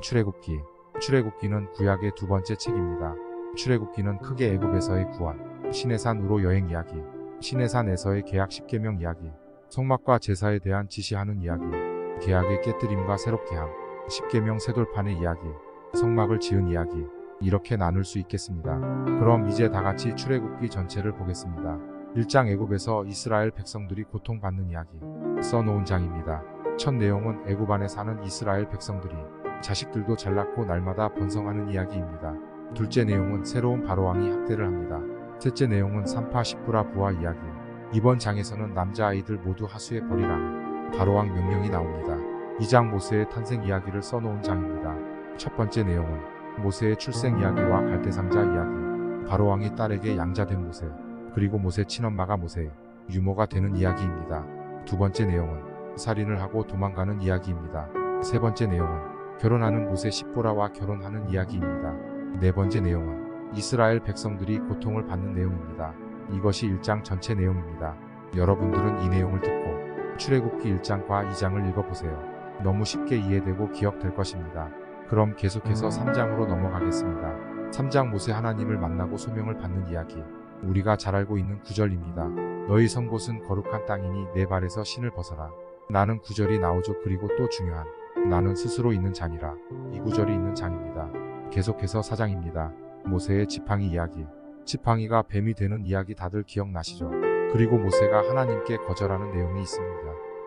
출애굽기. 출애굽기는 구약의 두 번째 책입니다. 출애굽기는 크게 애굽에서의 구원, 시내산으로 여행 이야기, 시내산에서의 계약 10계명 이야기, 성막과 제사에 대한 지시하는 이야기, 계약의 깨뜨림과 새롭게 함, 10계명 새돌판의 이야기, 성막을 지은 이야기, 이렇게 나눌 수 있겠습니다. 그럼 이제 다같이 출애굽기 전체를 보겠습니다. 1장 애굽에서 이스라엘 백성들이 고통받는 이야기, 써놓은 장입니다. 첫 내용은 애굽 안에 사는 이스라엘 백성들이 자식들도 잘났고 날마다 번성하는 이야기입니다. 둘째 내용은 새로운 바로왕이 학대를 합니다. 셋째 내용은 산파 십부라 부하 이야기. 이번 장에서는 남자아이들 모두 하수에 버리라는 바로왕 명령이 나옵니다. 2장 모세의 탄생 이야기를 써놓은 장입니다. 첫 번째 내용은 모세의 출생 이야기와 갈대상자 이야기, 바로왕이 딸에게 양자된 모세, 그리고 모세 친엄마가 모세의 유모가 되는 이야기입니다. 두 번째 내용은 살인을 하고 도망가는 이야기입니다. 세 번째 내용은 결혼하는 모세 십보라와 결혼하는 이야기입니다. 네 번째 내용은 이스라엘 백성들이 고통을 받는 내용입니다. 이것이 1장 전체 내용입니다. 여러분들은 이 내용을 듣고 출애굽기 1장과 2장을 읽어보세요. 너무 쉽게 이해되고 기억될 것입니다. 그럼 계속해서 3장으로 넘어가겠습니다. 3장 모세 하나님을 만나고 소명을 받는 이야기. 우리가 잘 알고 있는 구절입니다. 너희 선 곳은 거룩한 땅이니 내 발에서 신을 벗어라. 나는 구절이 나오죠. 그리고 또 중요한 나는 스스로 있는 장이라. 이 구절이 있는 장입니다. 계속해서 4장입니다. 모세의 지팡이 이야기. 지팡이가 뱀이 되는 이야기 다들 기억나시죠? 그리고 모세가 하나님께 거절하는 내용이 있습니다.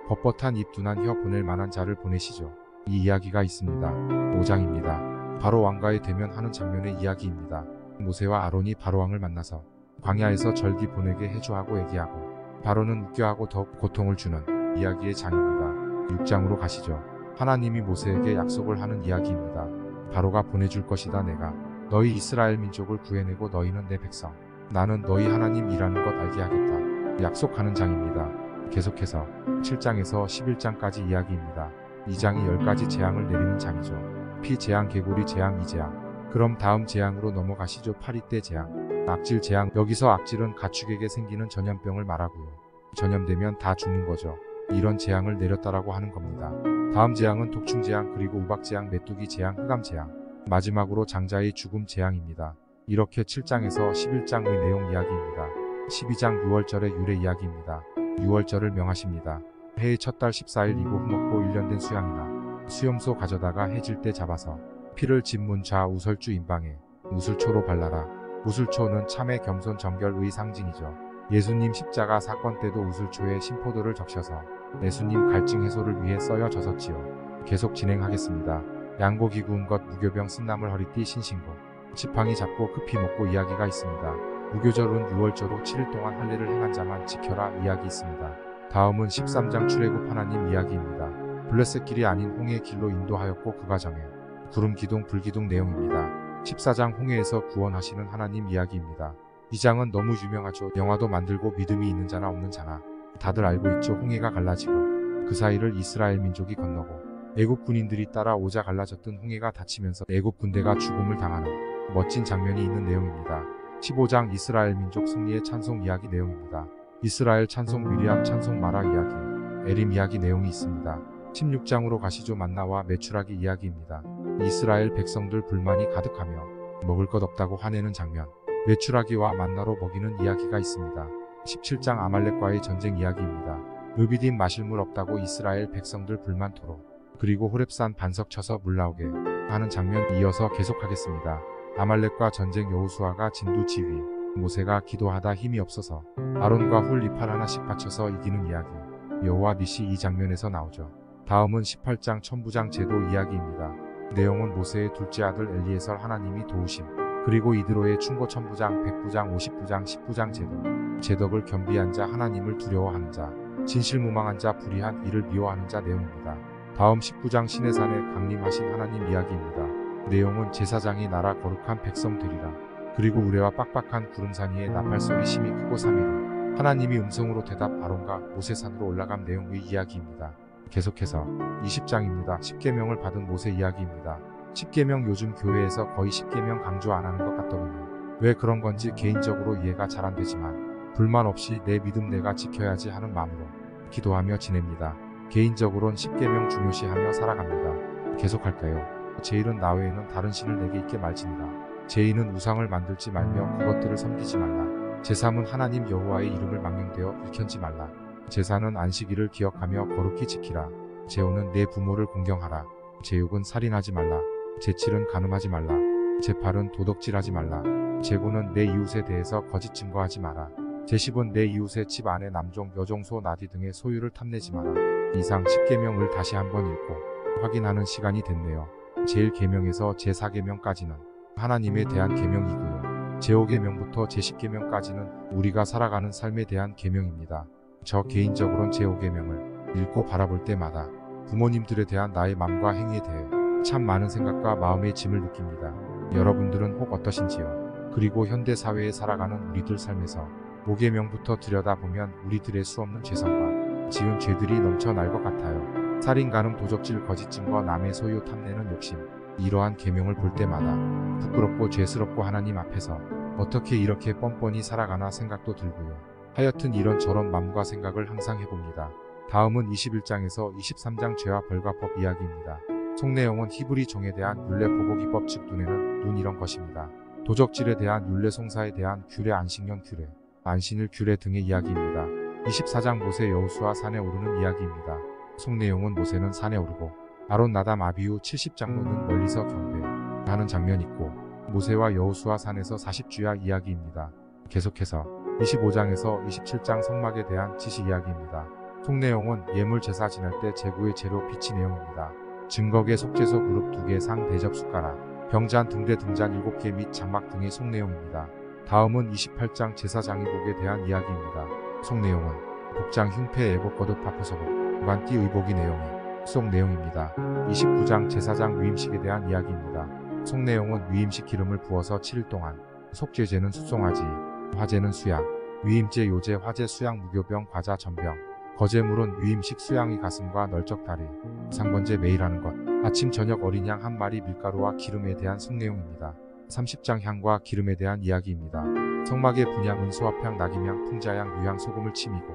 뻣뻣한 입 둔한 혀 보낼 만한 자를 보내시죠. 이 이야기가 있습니다. 5장입니다. 바로 왕과의 대면하는 장면의 이야기입니다. 모세와 아론이 바로왕을 만나서 광야에서 절기 보내게 해주하고 얘기하고 바로는 웃겨하고 더욱 고통을 주는 이야기의 장입니다. 6장으로 가시죠. 하나님이 모세에게 약속을 하는 이야기입니다. 바로가 보내줄 것이다. 내가 너희 이스라엘 민족을 구해내고 너희는 내 백성, 나는 너희 하나님이라는 것 알게 하겠다. 약속하는 장입니다. 계속해서 7장에서 11장까지 이야기입니다. 2장이 10가지 재앙을 내리는 장이죠. 피 재앙, 개구리 재앙, 이 재앙. 그럼 다음 재앙으로 넘어가시죠. 파리떼 재앙, 악질 재앙. 여기서 악질은 가축에게 생기는 전염병을 말하고요. 전염되면 다 죽는 거죠. 이런 재앙을 내렸다라고 하는 겁니다. 다음 재앙은 독충 재앙, 그리고 우박 재앙, 메뚜기 재앙, 흑암 재앙, 마지막으로 장자의 죽음 재앙입니다. 이렇게 7장에서 11장의 내용 이야기입니다. 12장 6월절의 유래 이야기입니다. 6월절을 명하십니다. 해의 첫 달 14일이고 흠없고 1년 된 수양이나 수염소 가져다가 해질 때 잡아서 피를 진문 좌 우설주 임방에 우슬초로 발라라. 우슬초는 참회 겸손 정결의 상징이죠. 예수님 십자가 사건 때도 우슬초에 신포도를 적셔서 예수님 갈증 해소를 위해 써여졌었지요. 계속 진행하겠습니다. 양고기 구운 것, 무교병, 쓴나물, 허리띠, 신신고, 지팡이 잡고 급히 먹고 이야기가 있습니다. 무교절은 6월절 후 7일 동안 할례를 행한 자만 지켜라 이야기 있습니다. 다음은 13장 출애굽 하나님 이야기입니다. 블레셋길이 아닌 홍해의 길로 인도하였고 그 과정에 구름 기둥 불기둥 내용입니다. 14장 홍해에서 구원하시는 하나님 이야기입니다. 이 장은 너무 유명하죠. 영화도 만들고 믿음이 있는 자나 없는 자나 다들 알고 있죠. 홍해가 갈라지고 그 사이를 이스라엘 민족이 건너고 애굽 군인들이 따라오자 갈라졌던 홍해가 닫히면서 애굽 군대가 죽음을 당하는 멋진 장면이 있는 내용입니다. 15장 이스라엘 민족 승리의 찬송 이야기 내용입니다. 이스라엘 찬송, 미리암 찬송, 마라 이야기, 에림 이야기 내용이 있습니다. 16장으로 가시죠. 만나와 메추라기 이야기입니다. 이스라엘 백성들 불만이 가득하며 먹을 것 없다고 화내는 장면, 메추라기와 만나로 먹이는 이야기가 있습니다. 17장 아말렉과의 전쟁 이야기입니다. 르비딤 마실 물 없다고 이스라엘 백성들 불만토록 그리고 호렙산 반석 쳐서 물 나오게 하는 장면 이어서 계속하겠습니다. 아말렉과 전쟁, 여호수아가 진두 지휘, 모세가 기도하다 힘이 없어서 아론과 훌 이팔 하나씩 받쳐서 이기는 이야기, 여호와 니시 이 장면에서 나오죠. 다음은 18장 천부장 제도 이야기입니다. 내용은 모세의 둘째 아들 엘리에설 하나님이 도우심, 그리고 이드로의 충고 천부장, 백부장, 50부장, 10부장 제도, 제덕을 겸비한 자, 하나님을 두려워하는 자, 진실무망한 자, 불의한 일을 미워하는 자 내용입니다. 다음 19장 시내산에 강림하신 하나님 이야기입니다. 내용은 제사장이 나라 거룩한 백성 되리라. 그리고 우레와 빡빡한 구름산 위에 나팔소리 심히 크고 3일 하나님이 음성으로 대답, 아론과 모세산으로 올라간 내용의 이야기입니다. 계속해서 20장입니다. 10계명을 받은 모세 이야기입니다. 10계명 요즘 교회에서 거의 10계명 강조 안 하는 것 같더군요. 왜 그런 건지 개인적으로 이해가 잘 안 되지만 불만 없이 내 믿음 내가 지켜야지 하는 마음으로 기도하며 지냅니다. 개인적으론 10계명 중요시하며 살아갑니다. 계속할까요? 제1은 나 외에는 다른 신을 내게 있게 말지니라. 제2는 우상을 만들지 말며 그것들을 섬기지 말라. 제3은 하나님 여호와의 이름을 망령되어 일컫지 말라. 제4는 안식일을 기억하며 거룩히 지키라. 제5는 내 부모를 공경하라. 제6은 살인하지 말라. 제7은 간음하지 말라. 제8은 도덕질하지 말라. 제9는 내 이웃에 대해서 거짓 증거하지 마라. 제10은 내 이웃의 집 안에 남종, 여종, 소, 나귀 등의 소유를 탐내지 마라. 이상 10계명을 다시 한번 읽고 확인하는 시간이 됐네요. 제1계명에서 제4계명까지는 하나님에 대한 계명이고요. 제5계명부터 제10계명까지는 우리가 살아가는 삶에 대한 계명입니다. 저 개인적으로는 제5계명을 읽고 바라볼 때마다 부모님들에 대한 나의 마음과 행위에 대해 참 많은 생각과 마음의 짐을 느낍니다. 여러분들은 혹 어떠신지요? 그리고 현대 사회에 살아가는 우리들 삶에서 5계명부터 들여다보면 우리들의 수없는 죄성과 지은 죄들이 넘쳐날 것 같아요. 살인, 간음, 도적질, 거짓 증거, 남의 소유 탐내는 욕심, 이러한 계명을 볼 때마다 부끄럽고 죄스럽고 하나님 앞에서 어떻게 이렇게 뻔뻔히 살아가나 생각도 들고요. 하여튼 이런저런 마음과 생각을 항상 해봅니다. 다음은 21장에서 23장 죄와 벌과 법 이야기입니다. 속 내용은 히브리 종에 대한 율례, 보복이법, 즉 눈에는 눈 이런 것입니다. 도적질에 대한 율례, 송사에 대한 규례, 안식년 규례, 안신일 규례 등의 이야기입니다. 24장 모세 여호수아 산에 오르는 이야기입니다. 속 내용은 모세는 산에 오르고 아론, 나답, 아비후 70장로는 멀리서 경배하는 장면이 있고 모세와 여호수아 산에서 40주야 이야기입니다. 계속해서 25장에서 27장 성막에 대한 지시 이야기입니다. 속 내용은 예물 제사 지낼 때 제구의 재료 비치 내용입니다. 증거계, 속죄소 그룹 2개, 상, 대접, 숟가락, 병잔, 등대, 등잔 7개 및 장막 등의 속 내용입니다. 다음은 28장 제사장의복에 대한 이야기입니다. 속 내용은 복장, 흉패, 애복, 거듭, 파포서복, 무관띠, 의복이 내용이 속 내용입니다. 29장 제사장 위임식에 대한 이야기입니다. 속 내용은 위임식 기름을 부어서 7일 동안 속죄제는 수송아지, 화제는 수양, 위임제, 요제, 화제, 수양, 무교병, 과자, 전병, 거제물은 위임식 수양의 가슴과 널쩍 다리, 상번제 매일 하는 것, 아침 저녁 어린 양 한 마리, 밀가루와 기름에 대한 속 내용입니다. 30장 향과 기름에 대한 이야기입니다. 성막의 분향, 은수합향, 낙임향, 풍자향, 유향, 소금을 침이고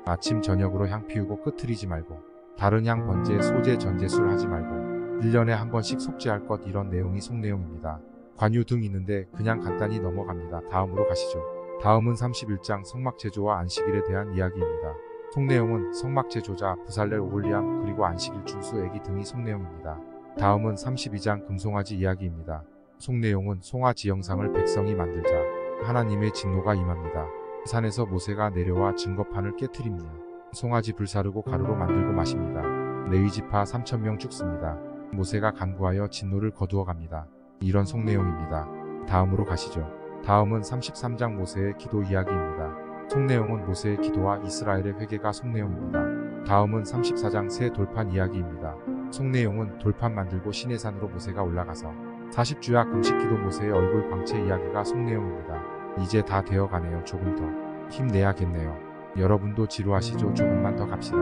아침 저녁으로 향 피우고 끄트리지 말고 다른 향, 번제, 소제, 전제술 하지 말고 1년에 한 번씩 속죄할 것, 이런 내용이 속 내용입니다. 관유 등 있는데 그냥 간단히 넘어갑니다. 다음으로 가시죠. 다음은 31장 성막 제조와 안식일에 대한 이야기입니다. 속 내용은 성막 제조자, 부살렐, 오홀리암, 그리고 안식일 준수, 애기 등이 속 내용입니다. 다음은 32장 금송아지 이야기입니다. 속 내용은 송아지 영상을 백성이 만들자 하나님의 진노가 임합니다. 산에서 모세가 내려와 증거판을 깨트립니다. 송아지 불사르고 가루로 만들고 마십니다. 레위지파 3,000명 죽습니다. 모세가 간구하여 진노를 거두어 갑니다. 이런 속 내용입니다. 다음으로 가시죠. 다음은 33장 모세의 기도 이야기입니다. 속 내용은 모세의 기도와 이스라엘의 회개가 속 내용입니다. 다음은 34장 새 돌판 이야기입니다. 속 내용은 돌판 만들고 시내산으로 모세가 올라가서 40주야 금식기도, 모세의 얼굴 광채 이야기가 속 내용입니다. 이제 다 되어가네요. 조금 더 힘내야겠네요. 여러분도 지루하시죠? 조금만 더 갑시다.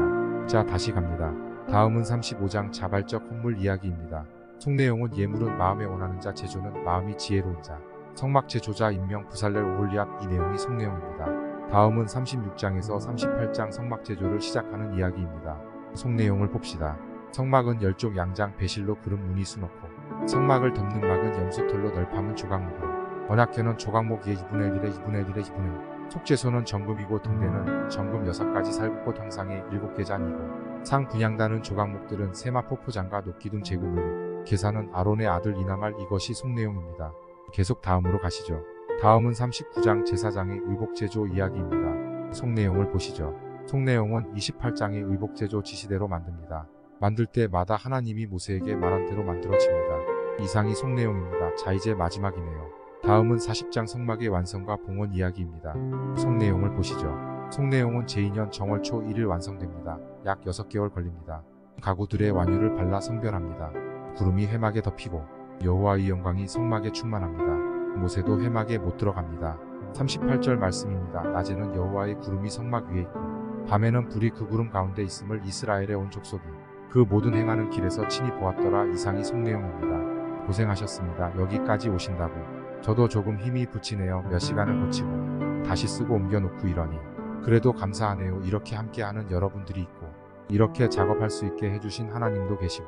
자, 다시 갑니다. 다음은 35장 자발적 헌물 이야기입니다. 속 내용은 예물은 마음에 원하는 자, 제조는 마음이 지혜로운 자, 성막 제조자, 임명, 부살렐, 오홀리압, 이 내용이 속 내용입니다. 다음은 36장에서 38장 성막 제조를 시작하는 이야기입니다. 속 내용을 봅시다. 성막은 10쪽 양장 배실로 그름 무늬 수놓고 성막을 덮는 막은 염소털로 널판은 조각목으로, 언약궤는 조각목 2분의 1에 2분의 1에 2분의 1, 속죄소는 정금이고 등대는 정금 6가지, 살구꽃 형상의 7개 잔이고 상, 분향단은 조각목들은 세마포 포장과 녹기둥 제구물, 계산은 아론의 아들 이나말, 이것이 속 내용입니다. 계속 다음으로 가시죠. 다음은 39장 제사장의 의복제조 이야기입니다. 속 내용을 보시죠. 속 내용은 28장의 의복제조 지시대로 만듭니다. 만들 때마다 하나님이 모세에게 말한 대로 만들어집니다. 이상이 속 내용입니다. 자, 이제 마지막이네요. 다음은 40장 성막의 완성과 봉헌 이야기입니다. 속 내용을 보시죠. 속 내용은 제2년 정월 초 1일 완성됩니다. 약 6개월 걸립니다. 가구들의 완유를 발라 성별합니다. 구름이 회막에 덮이고 여호와의 영광이 성막에 충만합니다. 모세도 회막에 못 들어갑니다. 38절 말씀입니다. 낮에는 여호와의 구름이 성막 위에 있고 밤에는 불이 그 구름 가운데 있음을 이스라엘의 온 족속이 그 모든 행하는 길에서 친히 보았더라. 이상이 속 내용입니다. 고생하셨습니다. 여기까지 오신다고 저도 조금 힘이 붙이네요. 몇 시간을 고치고 다시 쓰고 옮겨놓고 이러니 그래도 감사하네요. 이렇게 함께하는 여러분들이 있고 이렇게 작업할 수 있게 해주신 하나님도 계시고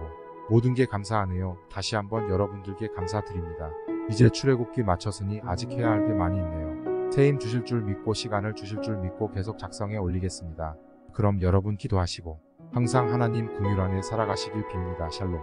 모든 게 감사하네요. 다시 한번 여러분들께 감사드립니다. 이제 출애굽기 마쳤으니 아직 해야 할 게 많이 있네요. 새 힘 주실 줄 믿고 시간을 주실 줄 믿고 계속 작성해 올리겠습니다. 그럼 여러분 기도하시고 항상 하나님 긍휼 안에 살아가시길 빕니다. 샬롬.